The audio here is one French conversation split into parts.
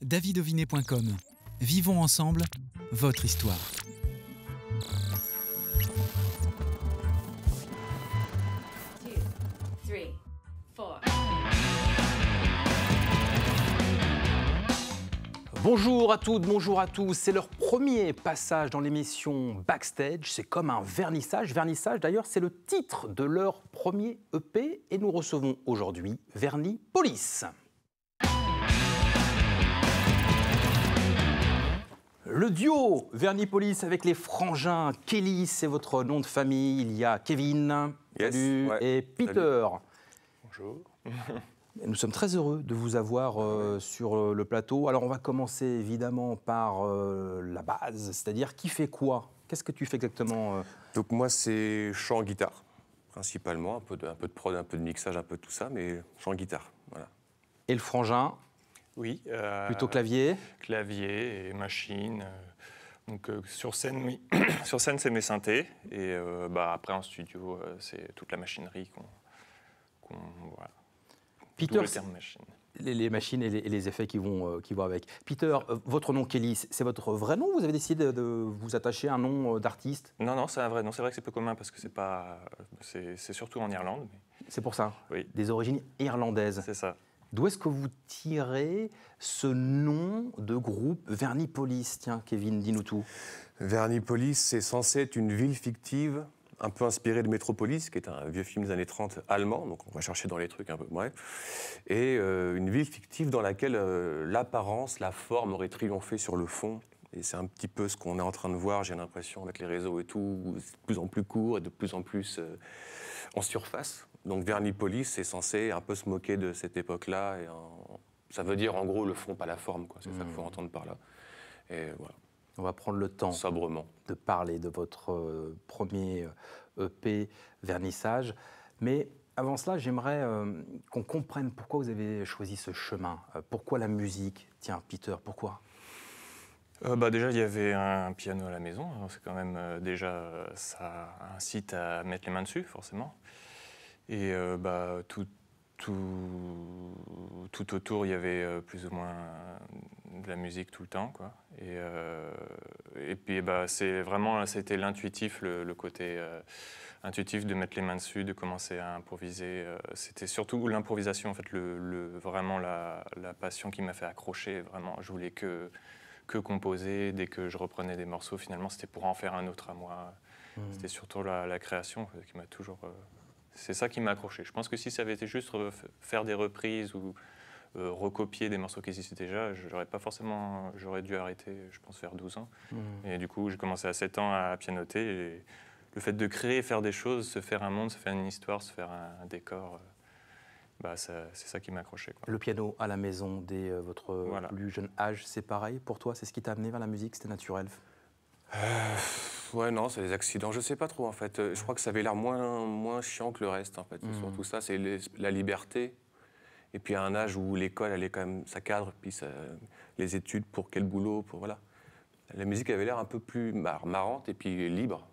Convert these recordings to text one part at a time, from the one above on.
davidovinet.com. Vivons ensemble votre histoire. Bonjour à toutes, bonjour à tous. C'est leur premier passage dans l'émission Backstage. C'est comme un vernissage. Vernissage, d'ailleurs, c'est le titre de leur premier EP. Et nous recevons aujourd'hui Vernis Police. Le duo Vernis Police avec les frangins. Kelly, c'est votre nom de famille. Il y a Kevin, salut, et Peter. Salut. Bonjour. Nous sommes très heureux de vous avoir sur le plateau. Alors, on va commencer évidemment par la base, c'est-à-dire qui fait quoi? Qu'est-ce que tu fais exactement? Donc moi, c'est chant-guitare, principalement. Un peu de prod, un peu de mixage, un peu de tout ça, mais chant-guitare, voilà. Et le frangin? Oui. Plutôt clavier? Clavier et machine. Donc sur scène, oui. Sur scène, c'est mes synthés. Et après, en studio, c'est toute la machinerie qu'on voilà. Peter, machine. les machines et les effets qui vont avec. Peter, votre nom Kelly, c'est votre vrai nom ou vous avez décidé de vous attacher à un nom d'artiste? Non, c'est un vrai nom. C'est vrai que c'est peu commun parce que c'est surtout en Irlande. Mais... C'est pour ça? Oui. Des origines irlandaises. C'est ça. D'où est-ce que vous tirez ce nom de groupe Vernis Police? Tiens, Kevin, dis-nous tout. Vernis Police, c'est censé être une ville fictive, un peu inspirée de Metropolis, qui est un vieux film des années 30 allemand, donc on va chercher dans les trucs un peu, bref. Et une ville fictive dans laquelle l'apparence, la forme aurait triomphé sur le fond. Et c'est un petit peu ce qu'on est en train de voir, j'ai l'impression, avec les réseaux et tout, de plus en plus court et de plus en plus en surface. Donc Vernis Police, c'est censé un peu se moquer de cette époque-là. Et ça veut dire en gros le fond, pas la forme, quoi. C'est ça qu'il faut entendre par là. Et voilà. On va prendre le temps sobrement de parler de votre premier EP Vernissage. Mais avant cela, j'aimerais qu'on comprenne pourquoi vous avez choisi ce chemin. Pourquoi la musique? Tiens, Peter, pourquoi? Déjà, il y avait un piano à la maison. C'est quand même déjà, ça incite à mettre les mains dessus, forcément. Et tout autour, il y avait plus ou moins de la musique tout le temps, quoi. Et puis, c'était l'intuitif, le côté intuitif de mettre les mains dessus, de commencer à improviser. C'était surtout l'improvisation, en fait, vraiment la passion qui m'a fait accrocher. Vraiment, je voulais que composer. Dès que je reprenais des morceaux, finalement, c'était pour en faire un autre à moi. C'était surtout la création qui m'a toujours... C'est ça qui m'a accroché. Je pense que si ça avait été juste faire des reprises ou recopier des morceaux qui existaient déjà, j'aurais dû arrêter, je pense, vers 12 ans. Et du coup, j'ai commencé à 7 ans à pianoter. Et le fait de créer, faire des choses, se faire un monde, se faire une histoire, se faire un décor, c'est ça qui m'a accroché, quoi. Le piano à la maison dès votre plus jeune âge, c'est pareil pour toi? C'est ce qui t'a amené vers la musique? C'était naturel? Ouais, non, c'est des accidents. Je sais pas trop, en fait. Je crois que ça avait l'air moins chiant que le reste, en fait. C'est surtout ça, c'est la liberté. Et puis à un âge où l'école, elle est quand même, ça cadre, puis les études, pour quel boulot, voilà. La musique avait l'air un peu plus marrante et puis libre.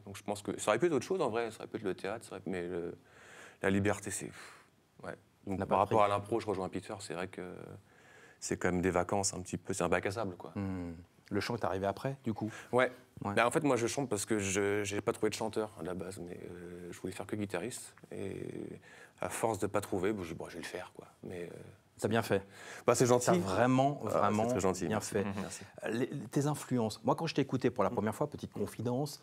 Donc je pense que ça aurait pu être autre chose, en vrai. Ça aurait pu être le théâtre, mais la liberté, c'est... Ouais. Donc par rapport à l'impro, je rejoins Peter, c'est vrai que c'est quand même des vacances un petit peu, c'est un bac à sable, quoi. Le chant est arrivé après, du coup? Ouais. En fait, moi, je chante parce que je n'ai pas trouvé de chanteur à la base, mais je voulais faire que guitariste. Et à force de ne pas trouver, je vais le faire, quoi. Mais t'as bien fait. C'est gentil. T'as vraiment c'est très gentil. bien fait. Merci. Tes influences. Moi, quand je t'ai écouté pour la première fois, petite confidence,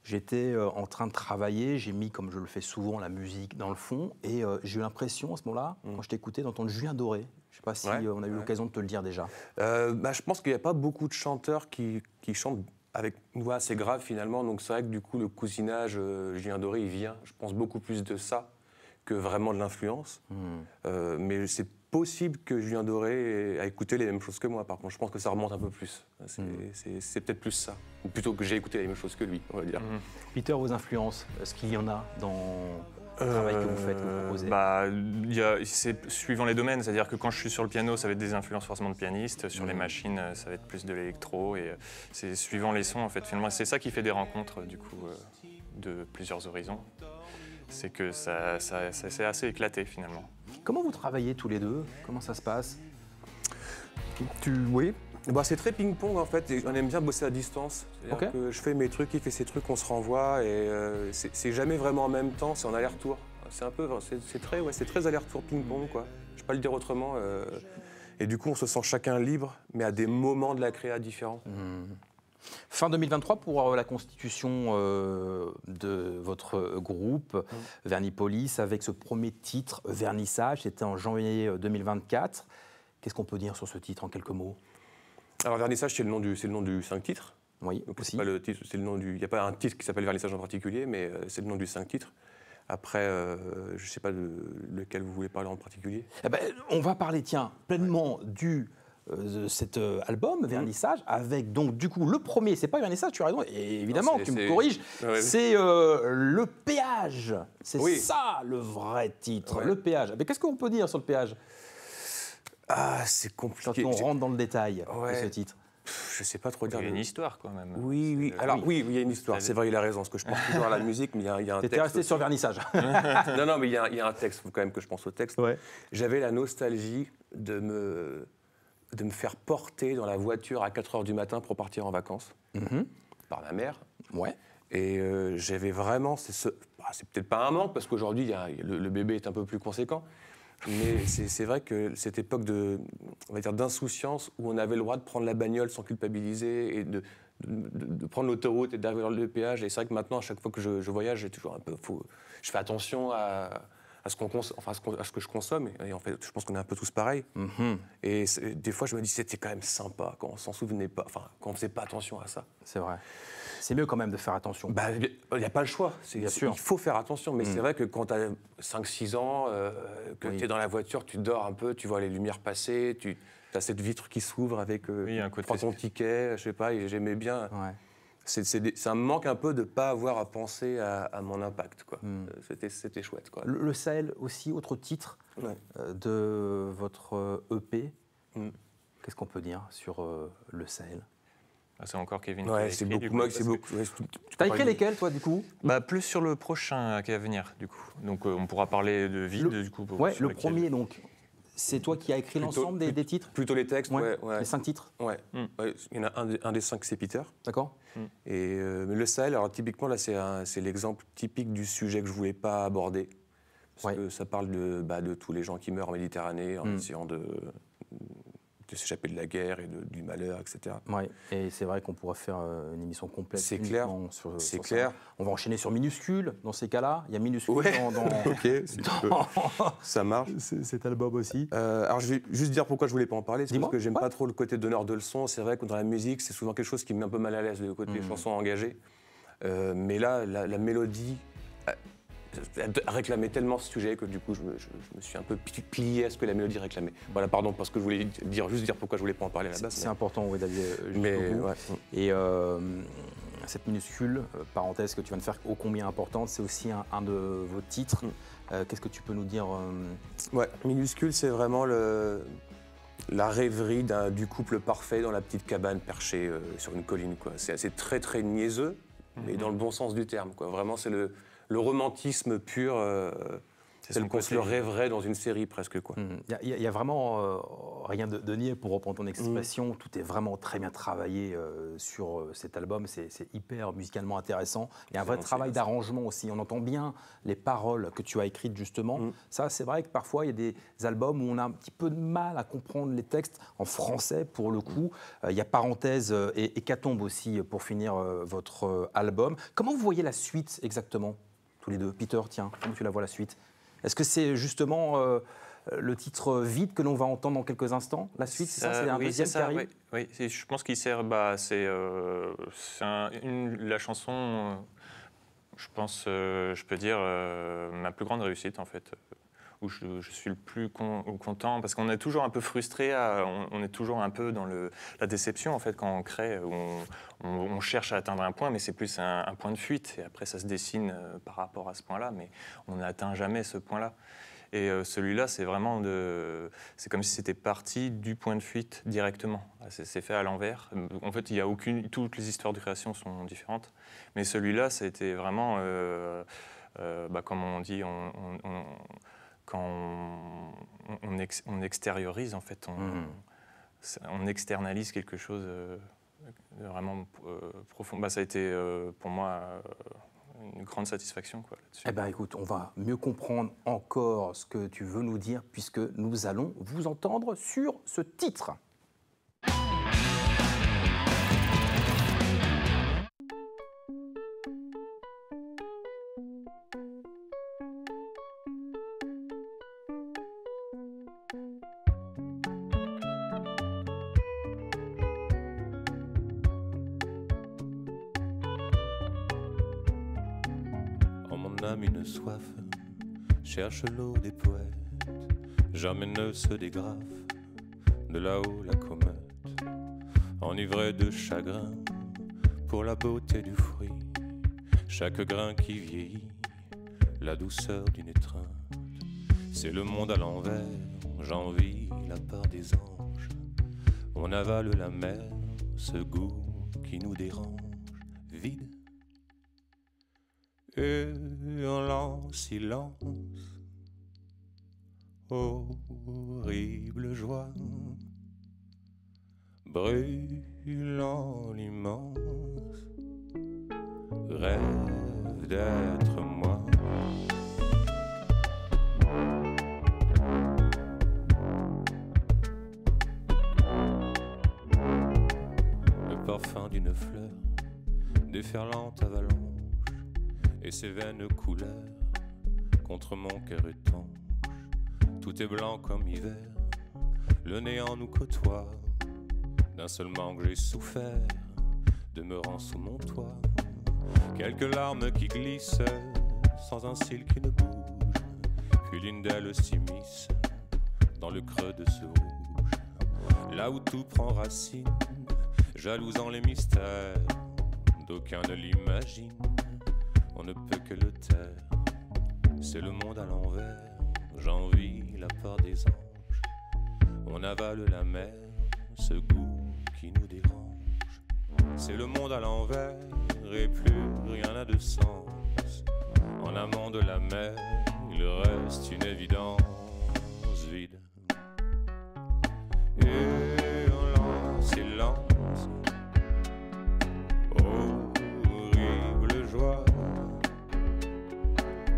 j'étais en train de travailler, j'ai mis, comme je le fais souvent, la musique dans le fond, et j'ai eu l'impression, à ce moment-là, quand je t'ai écouté, d'entendre Julien Doré. Je ne sais pas si on a eu l'occasion de te le dire déjà. Je pense qu'il n'y a pas beaucoup de chanteurs qui chantent avec une voix assez grave, finalement. Donc c'est vrai que du coup, le cousinage, Julien Doré, il vient, je pense, beaucoup plus de ça que vraiment de l'influence. Mais c'est possible que Julien Doré ait écouté les mêmes choses que moi, par contre. Je pense que ça remonte un peu plus. C'est peut-être plus ça. Ou plutôt que j'ai écouté les mêmes choses que lui, on va dire. Peter, vos influences, est-ce qu'il y en a dans le travail que vous faites, que vous proposez? C'est suivant les domaines, c'est-à-dire que quand je suis sur le piano, ça va être des influences forcément de pianiste. Sur les machines, ça va être plus de l'électro. Et c'est suivant les sons, en fait. Finalement, c'est ça qui fait des rencontres, du coup, de plusieurs horizons. C'est que c'est assez éclaté, finalement. Comment vous travaillez tous les deux? Comment ça se passe? Oui. Bah, c'est très ping-pong en fait, et on aime bien bosser à distance. C'est-à-dire que je fais mes trucs, il fait ses trucs, on se renvoie, et c'est jamais vraiment en même temps, c'est en aller-retour. C'est un peu, c'est très aller-retour ping-pong quoi. Je peux pas le dire autrement. Et du coup, on se sent chacun libre, mais à des moments de la créa différents. Fin 2023 pour la constitution de votre groupe Vernipolis avec ce premier titre Vernissage, c'était en janvier 2024. Qu'est-ce qu'on peut dire sur ce titre en quelques mots? Alors Vernissage, c'est le nom du 5 titres. Oui, Donc, aussi. c'est pas le titre, c'est le nom du. Il n'y a pas un titre qui s'appelle Vernissage en particulier, mais c'est le nom du 5 titres. Après, je ne sais pas de lequel vous voulez parler en particulier. Eh ben, on va parler, tiens, pleinement de cet album, Vernissage, avec donc du coup le premier, c'est pas Vernissage, tu as raison, et évidemment, tu me corriges, c'est le péage. C'est ça le vrai titre, le péage. Mais qu'est-ce qu'on peut dire sur le péage? Ah, c'est compliqué. Quand on rentre dans le détail de ce titre. Je sais pas trop dire. Il y a une histoire quand même. Oui. Alors oui, il y a une histoire. C'est vrai, il a raison. Parce que je pense toujours à la musique, mais il y a un texte. T'étais resté sur Vernissage. Non, mais il y a un texte. Il faut quand même que je pense au texte. Ouais. J'avais la nostalgie de me faire porter dans la voiture à 4h du matin pour partir en vacances par ma mère. Ouais. Et j'avais vraiment. C'est peut-être pas un manque parce qu'aujourd'hui le bébé est un peu plus conséquent. Mais c'est vrai que cette époque on va dire, d'insouciance où on avait le droit de prendre la bagnole sans culpabiliser et de prendre l'autoroute et d'arriver dans le péage. Et c'est vrai que maintenant, à chaque fois que je voyage, j'ai toujours un peu, je fais attention à ce que je consomme. Et en fait, je pense qu'on est un peu tous pareils. Et des fois, je me dis, c'était quand même sympa quand on s'en souvenait pas, enfin, quand on faisait pas attention à ça. C'est vrai. C'est mieux quand même de faire attention. Bah, il n'y a pas le choix. Bien sûr. Il faut faire attention. Mais c'est vrai que quand tu as 5-6 ans, que tu es dans la voiture, tu dors un peu, tu vois les lumières passer, tu as cette vitre qui s'ouvre avec prends ton ticket, je sais pas, et j'aimais bien. Ouais. Ça me manque un peu de ne pas avoir à penser à mon impact. Quoi. C'était chouette. Quoi. Le Sahel aussi, autre titre de votre EP. Qu'est-ce qu'on peut dire sur le Sahel? C'est encore Kevin. Ouais, c'est beaucoup. T'as écrit lesquels, toi, du coup? Plus sur le prochain qui va venir, du coup. Donc, on pourra parler de vide, du coup. Ouais, le premier, donc. C'est toi qui as écrit l'ensemble des titres? Plutôt les textes, ouais. Les 5 titres? Ouais. Il y en a un des 5, c'est Peter. D'accord. Et mais le Sahel, alors typiquement, là, c'est l'exemple typique du sujet que je ne voulais pas aborder. Parce que ça parle de tous les gens qui meurent en Méditerranée en essayant de s'échapper de la guerre et du malheur, etc. Ouais. Et c'est vrai qu'on pourrait faire une émission complète. C'est clair. C'est clair. On va enchaîner sur Minuscule, dans ces cas-là. Il y a Minuscule dans... Ok, ça marche. Cet album aussi. Alors, je vais juste dire pourquoi je ne voulais pas en parler. C'est parce que j'aime pas trop le côté donneur de leçons. C'est vrai que dans la musique, c'est souvent quelque chose qui me met un peu mal à l'aise, le côté chansons engagées. Mais là, la mélodie réclamait tellement ce sujet que du coup, je me suis un peu plié à ce que la mélodie réclamait. Voilà, pardon, parce que je voulais juste dire pourquoi je ne voulais pas en parler à la base. C'est important, oui, d'aller jusqu'au bout. Et cette Minuscule, parenthèse que tu viens de faire ô combien importante, c'est aussi un de vos titres. Qu'est-ce que tu peux nous dire Minuscule, c'est vraiment la rêverie du couple parfait dans la petite cabane perchée sur une colline. C'est très, très niaiseux, mais dans le bon sens du terme. Quoi. Vraiment, c'est le romantisme pur, tel qu'on se le rêverait dans une série presque. Il y a vraiment rien de nier, pour reprendre ton expression. Tout est vraiment très bien travaillé sur cet album. C'est hyper musicalement intéressant. Il y a un vrai travail d'arrangement aussi. On entend bien les paroles que tu as écrites justement. Ça, c'est vrai que parfois, il y a des albums où on a un petit peu de mal à comprendre les textes en français, pour le coup. Il y a Parenthèse et Hécatombe aussi, pour finir votre album. Comment vous voyez la suite exactement, tous les deux? Peter, tiens, comment tu la vois la suite? Est-ce que c'est justement le titre Vide que l'on va entendre dans quelques instants? La suite, c'est ça? C'est un deuxième qui arrive? Oui, je pense qu'il sert... c'est la chanson, je pense, je peux dire, ma plus grande réussite, en fait, où je suis le plus content, parce qu'on est toujours un peu frustré, on est toujours un peu dans la déception, en fait, quand on crée, où on cherche à atteindre un point, mais c'est plus un point de fuite, et après ça se dessine par rapport à ce point-là, mais on n'atteint jamais ce point-là. Et celui-là, c'est vraiment c'est comme si c'était parti du point de fuite directement. C'est fait à l'envers. En fait, toutes les histoires de création sont différentes, mais celui-là, c'était vraiment, comme on dit, quand on extériorise, en fait, on externalise quelque chose de vraiment profond. Bah, ça a été pour moi une grande satisfaction, quoi, là-dessus. Eh bien, écoute, on va mieux comprendre encore ce que tu veux nous dire, puisque nous allons vous entendre sur ce titre. En mon âme une soif, cherche l'eau des poètes, j'emmène ceux des graphes, de là-haut la comète, enivré de chagrin, pour la beauté du fruit, chaque grain qui vieillit, la douceur d'une étreinte, c'est le monde à l'envers, j'envie la part des anges, on avale la mer, ce goût qui nous dérange, vide, hurlant silence, horrible joie, brûlant l'immense, rêve d'être moi. Le parfum d'une fleur, déferlante avalanche, et ses vaines couleurs contre mon cœur étanche. Tout est blanc comme hiver, le néant nous côtoie. D'un seul manque j'ai souffert, demeurant sous mon toit. Quelques larmes qui glissent, sans un cil qui ne bouge. Puis l'une d'elles s'immisce dans le creux de ce rouge. Là où tout prend racine, jalousant les mystères, d'aucuns ne l'imaginent. On ne peut que le taire, c'est le monde à l'envers, j'envie la part des anges. On avale la mer, ce goût qui nous dérange. C'est le monde à l'envers et plus rien n'a de sens. En amont de la mer, il reste une évidence vide. Hurlant silence, horrible joie,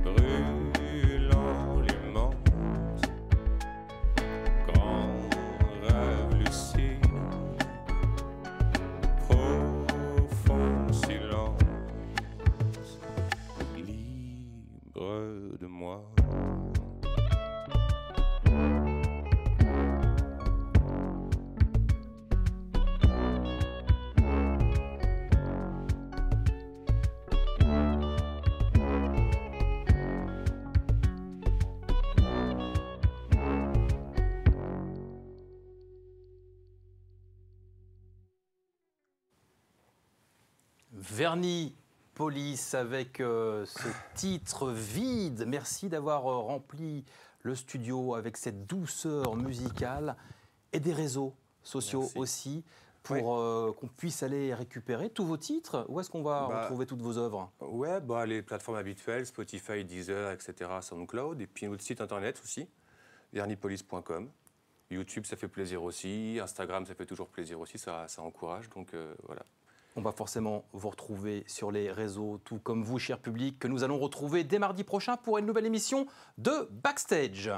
brûlant l'immense, grand rêve lucide, profond silence, libre de moi. Vernis Police avec ce titre vide. Merci d'avoir rempli le studio avec cette douceur musicale et des réseaux sociaux Merci. aussi pour qu'on puisse aller récupérer tous vos titres. Où est-ce qu'on va retrouver toutes vos œuvres? Ouais, les plateformes habituelles, Spotify, Deezer, etc., SoundCloud, et puis notre site internet aussi, vernispolice.com. YouTube, ça fait plaisir aussi. Instagram, ça fait toujours plaisir aussi, ça encourage, donc voilà. On va forcément vous retrouver sur les réseaux, tout comme vous, cher public, que nous allons retrouver dès mardi prochain pour une nouvelle émission de Backstage.